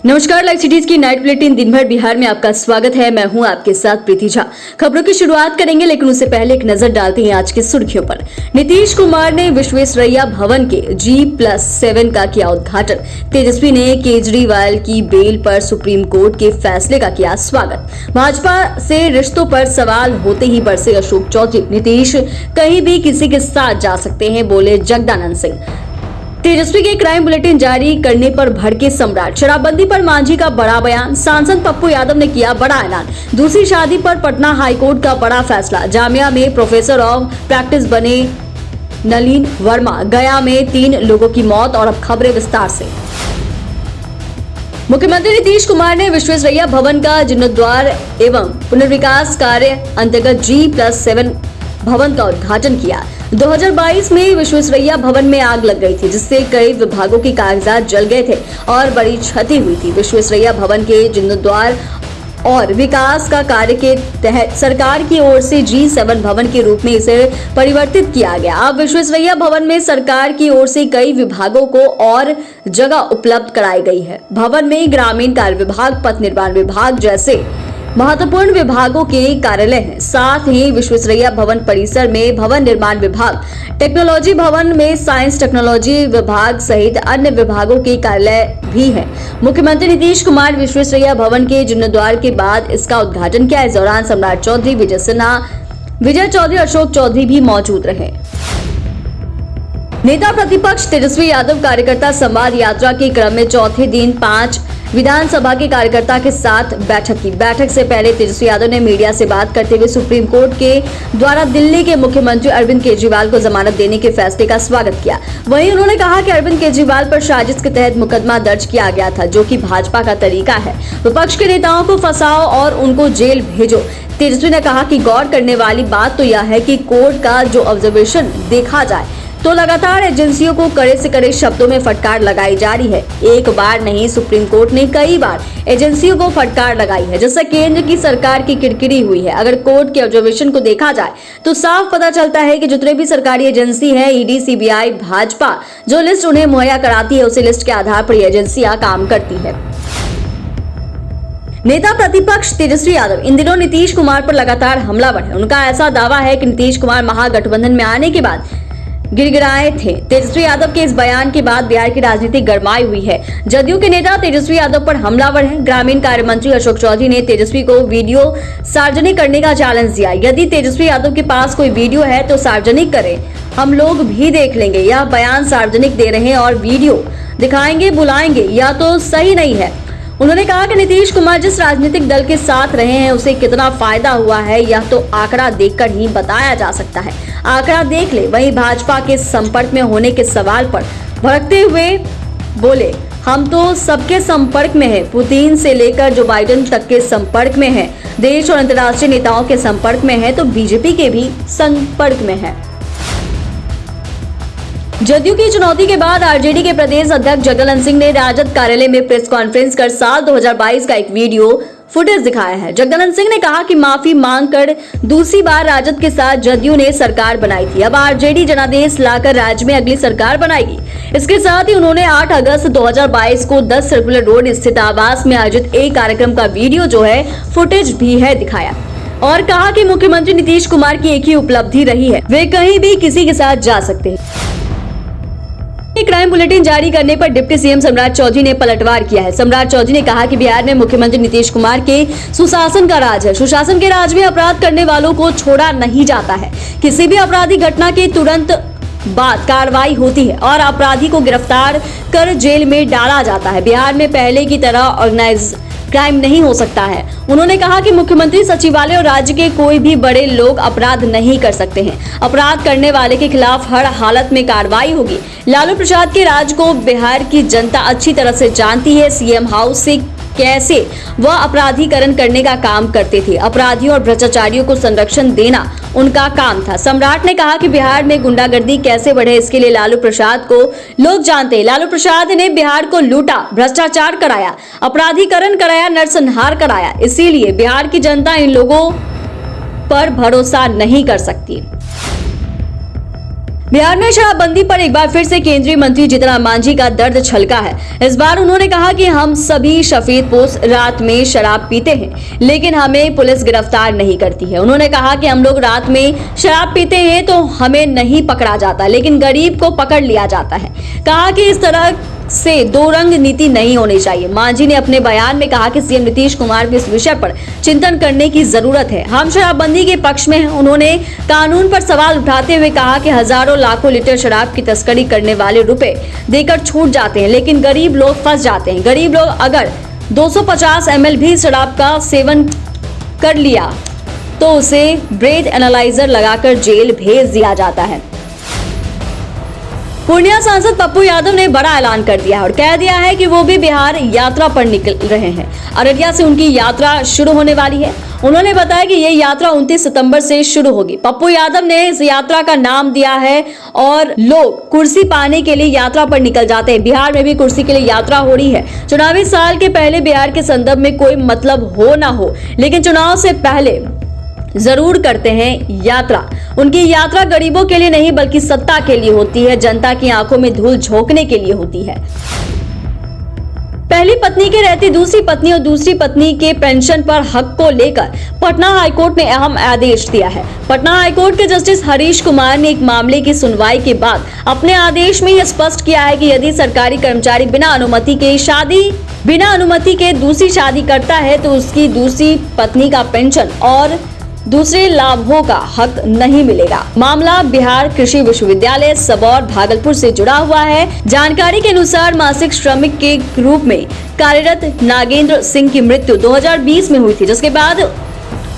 नमस्कार, live cities की night bulletin दिन भर बिहार में आपका स्वागत है। मैं हूं आपके साथ प्रीति झा। खबरों की शुरुआत करेंगे, लेकिन उससे पहले एक नजर डालते हैं आज की सुर्खियों पर। नीतीश कुमार ने विश्वेश्वरैया भवन के G+7 का किया उद्घाटन। तेजस्वी ने केजरीवाल की बेल पर सुप्रीम कोर्ट के फैसले का किया स्वागत। भाजपा से रिश्तों पर सवाल होते ही बरसे अशोक चौधरी। नीतीश कहीं भी किसी के साथ जा सकते हैं, बोले जगदानंद सिंह। तेजस्वी के क्राइम बुलेटिन जारी करने पर भड़के सम्राट। शराबबंदी पर मांझी का बड़ा बयान। सांसद पप्पू यादव ने किया बड़ा ऐलान। दूसरी शादी पर पटना हाईकोर्ट का बड़ा फैसला। जामिया में प्रोफेसर ऑफ प्रैक्टिस बने नलिन वर्मा। गया में 3 लोगों की मौत। और अब खबरें विस्तार से। मुख्यमंत्री नीतीश कुमार ने विश्वेश्वरैया भवन का जीर्णोद्धार एवं पुनर्विकास कार्य अंतर्गत G+7 भवन का उद्घाटन किया। 2022 में विश्वेश्वरैया भवन में आग लग गई थी, जिससे कई विभागों के कागजात जल गए थे और बड़ी क्षति हुई थी। विश्वेश्वरैया भवन के जीर्णोद्धार और विकास का कार्य के तहत सरकार की ओर से G7 भवन के रूप में इसे परिवर्तित किया गया। अब विश्वेश्वरैया भवन में सरकार की ओर से कई विभागों को और जगह उपलब्ध कराई गई है। भवन में ग्रामीण कार्य विभाग, पथ निर्माण विभाग जैसे महत्वपूर्ण विभागों के कार्यालय हैं। साथ ही विश्वेश्वरैया भवन परिसर में भवन निर्माण विभाग, टेक्नोलॉजी भवन में साइंस टेक्नोलॉजी विभाग सहित अन्य विभागों के कार्यालय भी हैं। मुख्यमंत्री नीतीश कुमार विश्वेश्वरैया भवन के जीर्णोद्धार के बाद इसका उद्घाटन किया। इस दौरान सम्राट चौधरी, विजय सिन्हा, विजय चौधरी, अशोक चौधरी भी मौजूद रहे। नेता प्रतिपक्ष तेजस्वी यादव कार्यकर्ता संवाद यात्रा के क्रम में चौथे दिन 5 विधानसभा के कार्यकर्ता के साथ बैठक की। बैठक से पहले तेजस्वी यादव ने मीडिया से बात करते हुए सुप्रीम कोर्ट के द्वारा दिल्ली के मुख्यमंत्री अरविंद केजरीवाल को जमानत देने के फैसले का स्वागत किया। वहीं उन्होंने कहा कि अरविंद केजरीवाल पर साजिश के तहत मुकदमा दर्ज किया गया था, जो कि भाजपा का तरीका है। विपक्ष के नेताओं को फंसाओ और उनको जेल भेजो। तेजस्वी ने कहा कि गौर करने वाली बात तो यह है कि कोर्ट का जो ऑब्जर्वेशन देखा जाए तो लगातार एजेंसियों को कड़े से कड़े शब्दों में फटकार लगाई जा रही है। एक बार नहीं, सुप्रीम कोर्ट ने कई बार एजेंसियों को फटकार लगाई है, जिससे केंद्र की सरकार की किरकिरी हुई है। अगर कोर्ट के ऑब्जर्वेशन को देखा जाए तो साफ पता चलता है कि जितने भी सरकारी एजेंसी है, ईडी, सीबीआई, भाजपा जो लिस्ट उन्हें मुहैया कराती है, उसी लिस्ट के आधार पर ये एजेंसियां काम करती है। नेता प्रतिपक्ष तेजस्वी यादव इन दिनों नीतीश कुमार पर लगातार हमलावर है। उनका ऐसा दावा है कि नीतीश कुमार महागठबंधन में आने के बाद गिड़गिड़ाए थे। तेजस्वी यादव के इस बयान के बाद बिहार की राजनीति गरमाई हुई है। जदयू के नेता तेजस्वी यादव पर हमलावर हैं। ग्रामीण कार्य मंत्री अशोक चौधरी ने तेजस्वी को वीडियो सार्वजनिक करने का चैलेंज दिया। यदि तेजस्वी यादव के पास कोई वीडियो है तो सार्वजनिक करें, हम लोग भी देख लेंगे। यह बयान सार्वजनिक दे रहे हैं और वीडियो दिखाएंगे, बुलाएंगे, यह तो सही नहीं है। उन्होंने कहा कि नीतीश कुमार जिस राजनीतिक दल के साथ रहे हैं उसे कितना फायदा हुआ है, यह तो आंकड़ा देखकर ही बताया जा सकता है। आंकड़ा देख ले। वहीं भाजपा के संपर्क में होने के सवाल पर भड़कते हुए बोले, हम तो सबके संपर्क में हैं। पुतिन से लेकर जो बाइडेन तक के संपर्क में है, देश और अंतर्राष्ट्रीय नेताओं के संपर्क में है, तो बीजेपी के भी संपर्क में है। जदयू की चुनौती के बाद आरजेडी के प्रदेश अध्यक्ष जगदानंद सिंह ने राजद कार्यालय में प्रेस कॉन्फ्रेंस कर साल 2022 का एक वीडियो फुटेज दिखाया है। जगदानंद सिंह ने कहा कि माफी मांगकर दूसरी बार राजद के साथ जदयू ने सरकार बनाई थी। अब आरजेडी जनादेश लाकर राज्य में अगली सरकार बनाएगी। इसके साथ ही उन्होंने 8 अगस्त 2022 को 10 सर्कुलर रोड स्थित आवास में आयोजित एक कार्यक्रम का वीडियो जो है फुटेज भी है दिखाया और कहा कि मुख्यमंत्री नीतीश कुमार की एक ही उपलब्धि रही है, वे कहीं भी किसी के साथ जा सकते हैं। क्राइम बुलेटिन जारी करने पर डिप्टी सीएम सम्राट चौधरी ने पलटवार किया है। सम्राट चौधरी ने कहा कि बिहार में मुख्यमंत्री नीतीश कुमार के सुशासन का राज है। सुशासन के राज में अपराध करने वालों को छोड़ा नहीं जाता है। किसी भी आपराधिक घटना के तुरंत बाद कार्रवाई होती है और अपराधी को गिरफ्तार कर जेल में डाला जाता है। बिहार में पहले की तरह ऑर्गेनाइज क्राइम नहीं हो सकता है। उन्होंने कहा कि मुख्यमंत्री सचिवालय और राज्य के कोई भी बड़े लोग अपराध नहीं कर सकते हैं। अपराध करने वाले के खिलाफ हर हालत में कार्रवाई होगी। लालू प्रसाद के राज को बिहार की जनता अच्छी तरह से जानती है। सीएम हाउस से कैसे वह अपराधीकरण करने का काम करते थे। अपराधियों और भ्रष्टाचारियों को संरक्षण देना उनका काम था। सम्राट ने कहा कि बिहार में गुंडागर्दी कैसे बढ़े, इसके लिए लालू प्रसाद को लोग जानते हैं। लालू प्रसाद ने बिहार को लूटा, भ्रष्टाचार कराया, अपराधीकरण कराया, नरसंहार कराया। इसीलिए बिहार की जनता इन लोगों पर भरोसा नहीं कर सकती। बिहार में शराबबंदी पर एक बार फिर से केंद्रीय मंत्री जीतन राम मांझी का दर्द छलका है। इस बार उन्होंने कहा कि हम सभी सफेदपोश रात में शराब पीते हैं, लेकिन हमें पुलिस गिरफ्तार नहीं करती है। उन्होंने कहा कि हम लोग रात में शराब पीते हैं तो हमें नहीं पकड़ा जाता, लेकिन गरीब को पकड़ लिया जाता है। कहा कि इस तरह से दो रंग नीति नहीं होनी चाहिए। मांझी ने अपने बयान में कहा कि सीएम नीतीश कुमार को इस विषय पर चिंतन करने की जरूरत है। हम शराबबंदी के पक्ष में हैं। उन्होंने कानून पर सवाल उठाते हुए कहा कि हजारों लाखों लीटर शराब की तस्करी करने वाले रुपए देकर छूट जाते हैं, लेकिन गरीब लोग फंस जाते हैं। गरीब लोग अगर 250 ml भी शराब का सेवन कर लिया तो उसे ब्रेथ एनालाइजर लगाकर जेल भेज दिया जाता है। पूर्णिया सांसद पप्पू यादव ने बड़ा ऐलान कर दिया है और कह दिया है कि वो भी बिहार यात्रा पर निकल रहे हैं। अररिया से उनकी यात्रा शुरू होने वाली है। उन्होंने बताया कि ये यात्रा 29 सितंबर से शुरू होगी। पप्पू यादव ने इस यात्रा का नाम दिया है और लोग कुर्सी पाने के लिए यात्रा पर निकल जाते हैं। बिहार में भी कुर्सी के लिए यात्रा हो रही है। चुनावी साल के पहले बिहार के संदर्भ में कोई मतलब हो ना हो, लेकिन चुनाव से पहले जरूर करते हैं यात्रा। उनकी यात्रा गरीबों के लिए नहीं बल्कि सत्ता के लिए होती है, जनता की आंखों में धूल झोंकने के लिए होती है। पहली पत्नी के रहते दूसरी पत्नी और दूसरी पत्नी के पेंशन पर हक को लेकर पटना हाईकोर्ट ने अहम आदेश दिया है। पटना हाईकोर्ट के जस्टिस हरीश कुमार ने एक मामले की सुनवाई के बाद अपने आदेश में यह स्पष्ट किया है कि यदि सरकारी कर्मचारी बिना अनुमति के दूसरी शादी करता है तो उसकी दूसरी पत्नी का पेंशन और दूसरे लाभों का हक नहीं मिलेगा। मामला बिहार कृषि विश्वविद्यालय सबौर भागलपुर से जुड़ा हुआ है। जानकारी के अनुसार मासिक श्रमिक के रूप में कार्यरत नागेंद्र सिंह की मृत्यु 2020 में हुई थी, जिसके बाद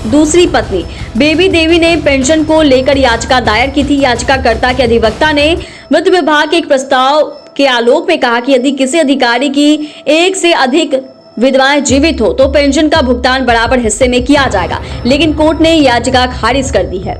दूसरी पत्नी बेबी देवी ने पेंशन को लेकर याचिका दायर की थी। याचिकाकर्ता के अधिवक्ता ने वित्त विभाग के एक प्रस्ताव के आलोक में कहा कि यदि किसी अधिकारी की एक से अधिक विधवाएं जीवित हो तो पेंशन का भुगतान बराबर हिस्से में किया जाएगा, लेकिन कोर्ट ने याचिका खारिज कर दी है।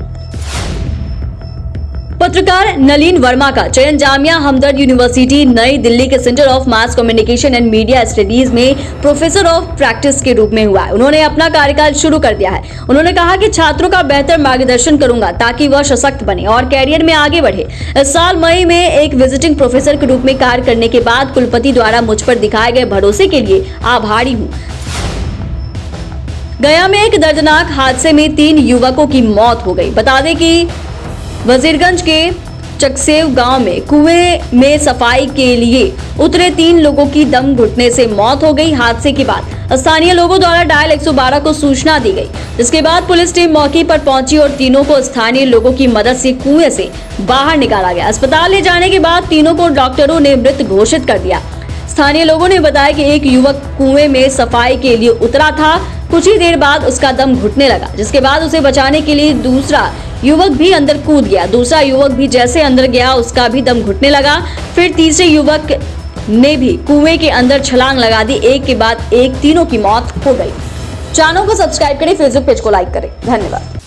पत्रकार नलिन वर्मा का चयन जामिया हमदर्द यूनिवर्सिटी नई दिल्ली के centre of mass communication and media studies में प्रोफेसर ऑफ प्रैक्टिस के रूप में हुआ है। उन्होंने अपना कार्यकाल शुरू कर दिया है। उन्होंने कहा कि छात्रों का बेहतर मार्गदर्शन करूंगा ताकि वह सशक्त बने और कैरियर में आगे बढ़े। इस साल मई में एक विजिटिंग प्रोफेसर के रूप में कार्य करने के बाद कुलपति द्वारा मुझ पर दिखाए गए भरोसे के लिए आभारी हूँ। गया में एक दर्दनाक हादसे में 3 युवकों की मौत हो गई। बता दें कि वजीरगंज के चकसेव गांव में कुएं में सफाई के लिए उतरे 3 लोगों की दम घुटने से मौत हो गई। हादसे के बाद स्थानीय लोगों द्वारा डायल 112 को सूचना दी गई, जिसके बाद पुलिस टीम मौके पर पहुंची और तीनों को स्थानीय लोगों की मदद से कुएं से बाहर निकाला गया। अस्पताल ले जाने के बाद तीनों को डॉक्टरों ने मृत घोषित कर दिया। स्थानीय लोगों ने बताया कि एक युवक कुएं में सफाई के लिए उतरा था। कुछ ही देर बाद उसका दम घुटने लगा, जिसके बाद उसे बचाने के लिए दूसरा युवक भी अंदर कूद गया। दूसरा युवक भी जैसे अंदर गया उसका भी दम घुटने लगा। फिर तीसरे युवक ने भी कुएं के अंदर छलांग लगा दी। एक के बाद एक तीनों की मौत हो गई। चैनल को सब्सक्राइब करें, फेसबुक पेज को लाइक करें। धन्यवाद।